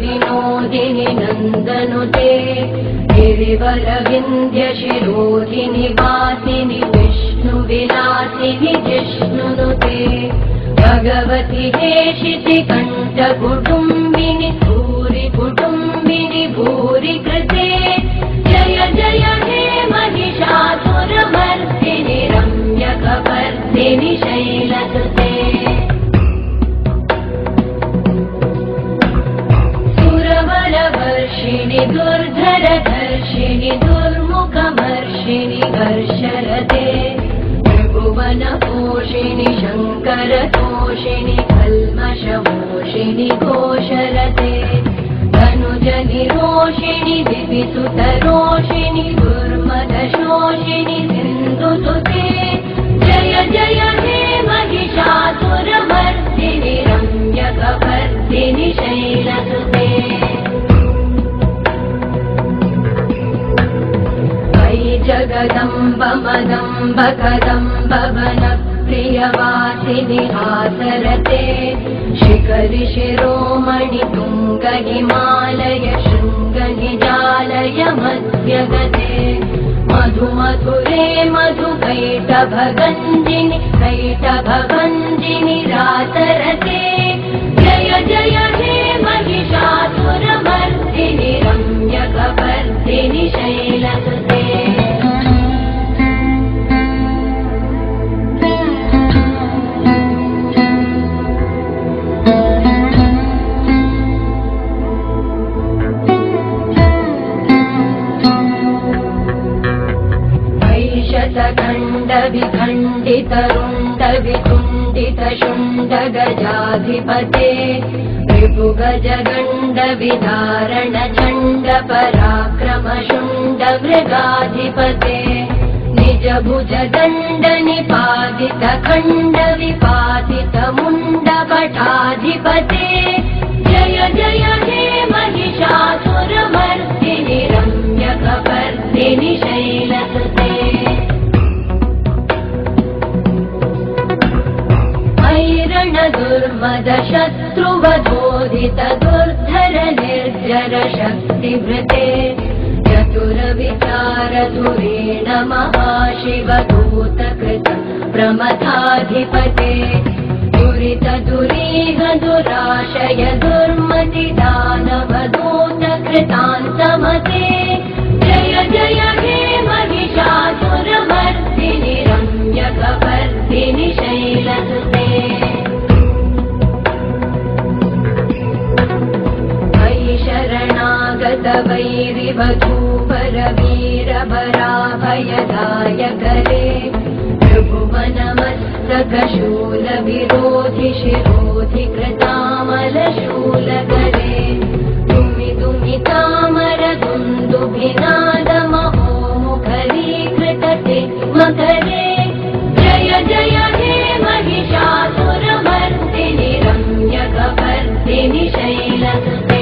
विनोदिनि नन्दनुते गिरिवरविन्ध्यशिरोधिनि वासिनि विष्णुविलासिनि जिष्णुनुते भगवति हेशिति कण्ठकुटुम्बिनि भूरि कुटुम्बिनि भूरि कृते जय जय हे महिषासुरमर्दिनि रम्यकपर्दिनि शैलसुते सुरवरवर्षिणि दुर्धरधर्षिणि दुर्मुखमर्षिणि कर्षरते त्रिभुवनपोषिणि शङ्करतोषिणि कल्मषमोषिणि घोषरते धनुजनिरोषिणि दिविसुतरोषिणि दुर्मदशोषिणि सिन्धुसुते जय जय हे महिषासुरमर्दिनि रम्यकपर्दिनि शैलसुते जगदम्ब मदम्ब कदम्ब वनप्रियवासिनि हासरते शिखरि शिरोमणि तुङ्ग हिमालय शृङ्ग निजालय मध्यगते मधुमधुरे मधुकैटभगञ्जिनि कैटभगञ्जिनि रातरते जय जय हे महिषासुरमर्दिनि रम्यकपर्दिनि शैलसुते विखण्डितरुण्डवितुण्डितशुण्ड गजाधिपते रिपुगजगण्ड विदारण चण्ड पराक्रम शुण्ड मृगाधिपते निज भुज दण्ड निपातित खण्ड विपातित मुण्ड पटाधिपते जय जय हे महिषासुरमर्दिनि रम्यकपर्दिनि शैलसुते दुर्मद शत्रुवधोदित दुर्धर निर्जर शक्तिभृते चतुर विचार धुरेण महाशिवदूतकृत प्रमथाधिपते दुरित दुरीह दुराशय दुर्मति दानवदूत कृतान्तमते जय जय हे महिषासुरमर्दिनि रम्यकपर्दिनि शैलसुते शरणागत वैरिवधूवर वीरभराभयदायकरे त्रिभुवनमस्तकशूल विरोधि शिरोधि कृतामलशूलकरे तुमि तुमि तामर दुन्दुभिनाद महोमुखरीकृतते मकरे जय जय हे महिषासुरमर्दिनि रम्यकपर्दिनि शैलसुते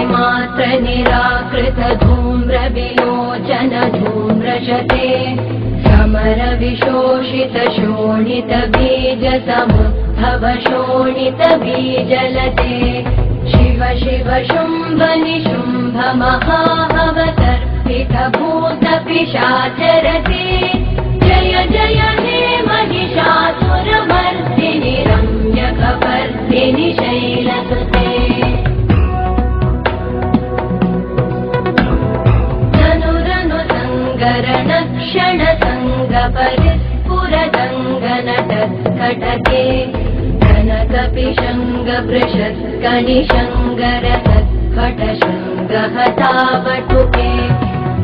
मात्र निराकृत धूम्र विलोचन धूम्रशते समर विशोषित शोणित बीज समुद्भव शोणित बीजलते शिव शिव शुम्भ निशुम्भ महाहवतर्पित भूत पिशाचरते जय जय हे महिषासुरमर्दिनि रम्यकपर्दिनि शैलसुते क्षण संग परिस्फुरदङ्गनटत्कटके कनकपिशङ्ग पृषत्कनिशङ्गरसत्कटशृङ्ग हतावटुके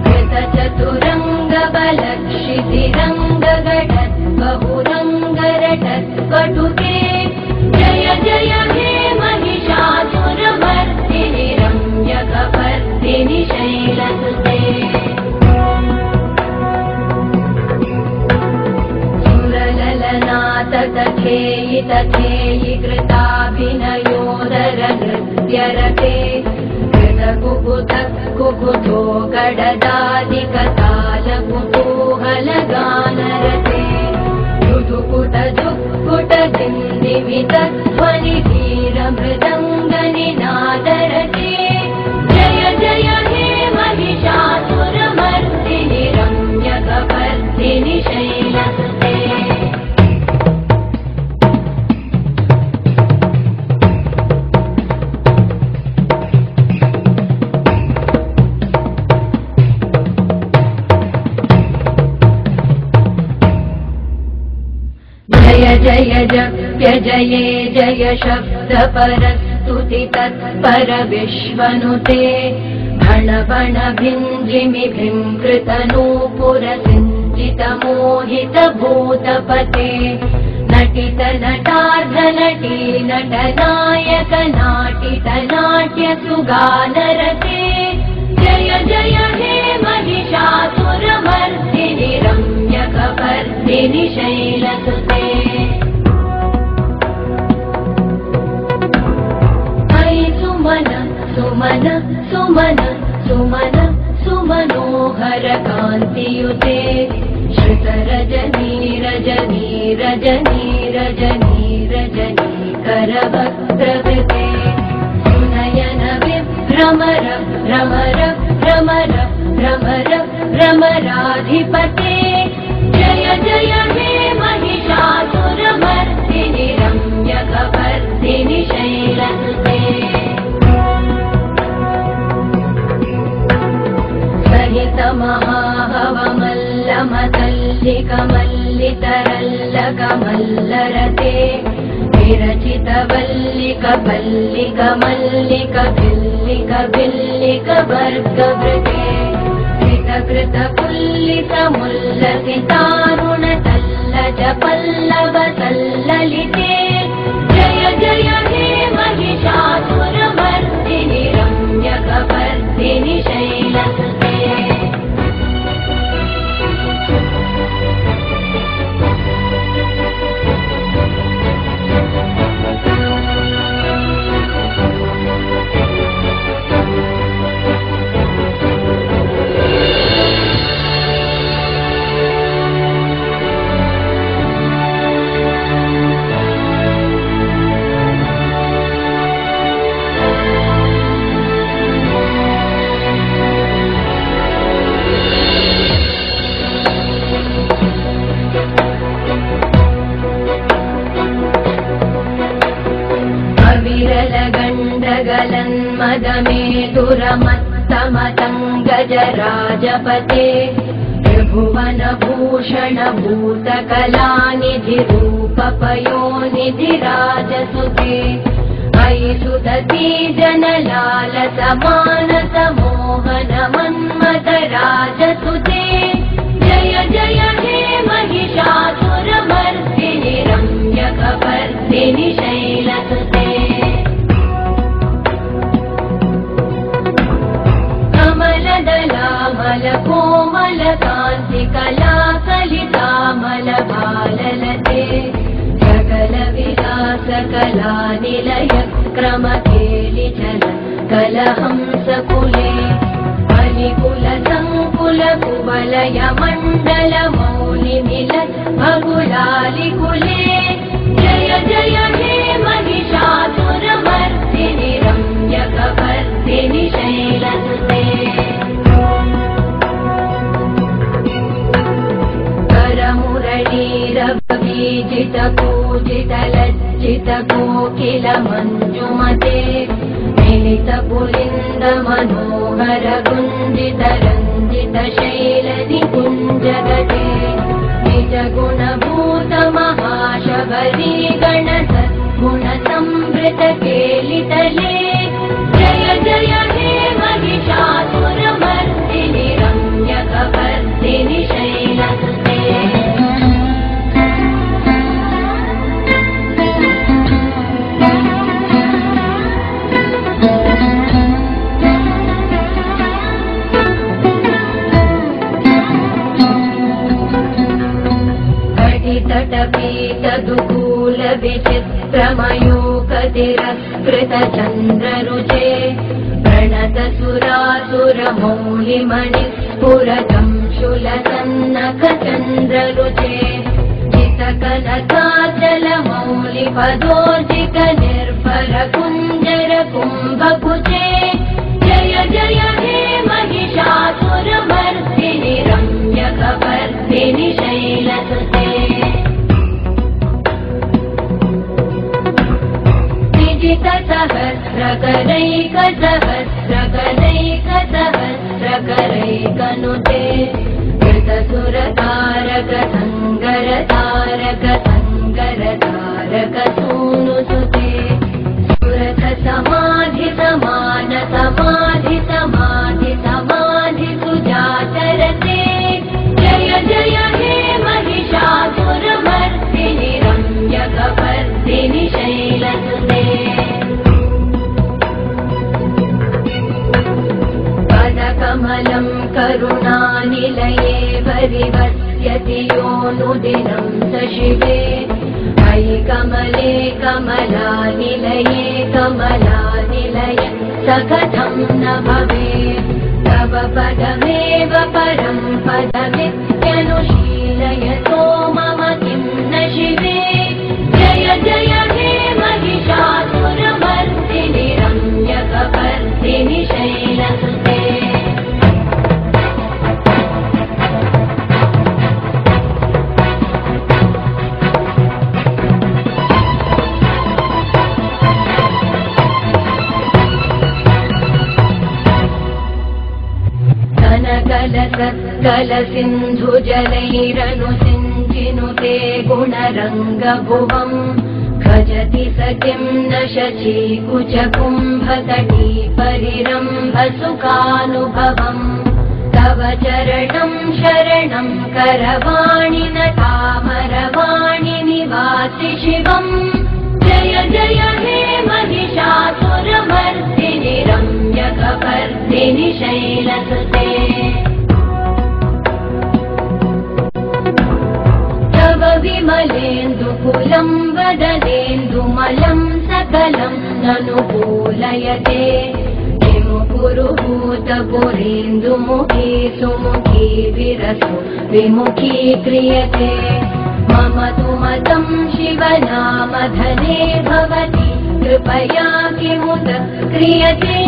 कृतचतुरङ्ग बलक्षितिरङ्ग घटत् बहुरङ्गरटत्कटुके जय जय हे महिषासुरमर्दिनि रम्यकपर्दिनि शैलसुते तथेयि तथेयि कृताभिनयोदर नृत्यरते कृतकुकुत कुकुतो गडदादिकतालकुतूहलगानरते दुदुकुट दुःकुट दिन्दिमित ध्वनिधीरमृदङ्गनिनादरते जय जय हे महिषासुरमर्दिनि रम्यकपर्दिनि शैलसुते जय जय जप्य जये जय शब्द परस्तुति तत्पर विश्वनुते भण भण भिञ्जिमि भिङ्कृतनूपुर सिञ्चित मोहित भूतपते नटित नटार्ध नटी नटनायक नाटित नाट्य सुगानरते जय जय हे महिषासुरमर्दिनि रम्यकपर्दिनि शैलसुते सुमन सुमन सुमन सुमनोहर कान्तियुते श्रुत रजनी रजनी रजनी रजनी रजनी करवक्त्रकृते सुनयन विभ्रमर भ्रमर भ्रमर भ्रमर भ्रमराधिपते जय जय हे महिषासुरमर्दिनि रम्यकपर्दिनि शैलसुते महाहवमल्लमतल्लिकमल्लितरल्लकमल्लरते विरचित वल्लिक वल्लिक मल्लिक भिल्लिक भिल्लिक वर्गवृते कृत कृत पुल्लिक मुल्लसितारुण तल्लज पल्लव तल्ललिते जय जय हे महिषासुरमर्दिनि रम्यकपर्दिनि शैलसुते दुरमत्तमतङ्गजराजपते त्रिभुवनभूषण भूतकलानिधि रूपपयोनिधिराजसुते अयि सुदती जनलालस मानस मोहन मन्मथ राजसुते जय जय हे महिषासुरमर्दिनि रम्यकपर्दिनि शैलसुते कमलदलामल कोमल कान्ति कला कलितामल भाललते सकल विलास कला निलय क्रम केलिचल कलहंसकुले बलिकुल संकुल कुवलय मण्डल मौलि मिलत् भगुलालिकुले जय जय हे महिषासुरमर्दिनि रम्यकपर्दिनि शैलसुते करमुरलीरवीजित पूजित लज्जित कोकिल मञ्जुमते मिलित पुलिन्द मनोहर गुञ्जित रञ्जित शैल निकुञ्जगते निज गुणभूत महाशबरी गण सद्गुण संवृत केलितले जय जय हे महिषासुरमर्दिनि रम्यकपर्दिनि शैलसुते घटित तटपीतदुकूलविचित्रमयूकतिरस्कृतचन्द्ररुचे प्रणतसुरासुरमौलिमणि स्फुरतं शूलसन्नखचन्द्ररुचे जितकनकाचलमौलिपदोर्जित निर्भरकुञ्जरकुम्भकुचे जय जय हे महिषासुरमर्दिनि रम्यकपर्दिनि शैलसुते सहस्रकरैकसहस्रकरैकसहस्रकरैकनुते कृतसुरतारकसङ्गरतारकसङ्गरतारकसूनुसुते सुरथसमाधिसमानसमाधिसमाधिसुजाचरते जय जय हे महिषासुरमर्दिनि रम्यकपर्दिनि शैलसुते कमलं करुणानिलये परिवस्यति योऽनुदिनं स शिवे अयि कमले कमलानिलये कमलानिलये स कथं न भवेत् तव पदमेव परं पदमित्यनुशीलयतो मम किं न शिवे जय जय हे महिषासुरमर्दिनि रम्यकपर्दिनि शैलसुते कलसिन्धुजलैरनुसिञ्चिनुते गुणरङ्गभुवम् खजति स किं न शचीकुचकुम्भतटी परिरम्भसुखानुभवम् तव चरणं शरणं करवाणि न तामरवाणि निवासि शिवम् जय जय हे महिषासुरमर्दिनि रम्यकपर्दिनि शैलसुते तव विमलेन्दुकुलं वदनेन्दुमलं सकलं ननुकूलयते किमुपुरुहूतपुरेन्दुमुखी सुमुखी विरसु विमुखी क्रियते मम तु मतं शिवनामधने भवति कृपया किमुत क्रियते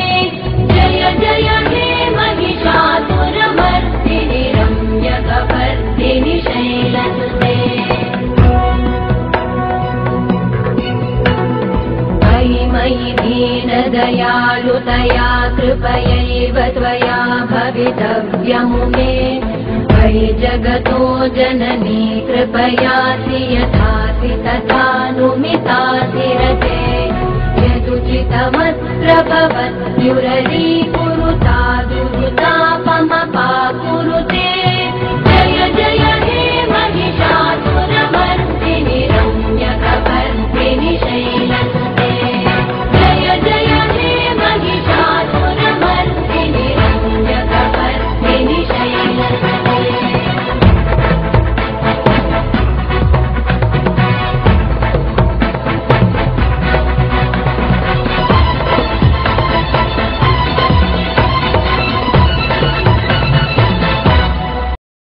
जय जय हे महिषासुरमर्दिनि रम्यकपर्दिनि शैलसुते अयि मयि दीनदयालुतया कृपयैव त्वया भवितव्यमुमे अयि जगतो जननी कृपयासि यथासि तथानुमितासि रते यदुचितमत्र भवत्युररीकुरुता दुरुतापमपाकुरुते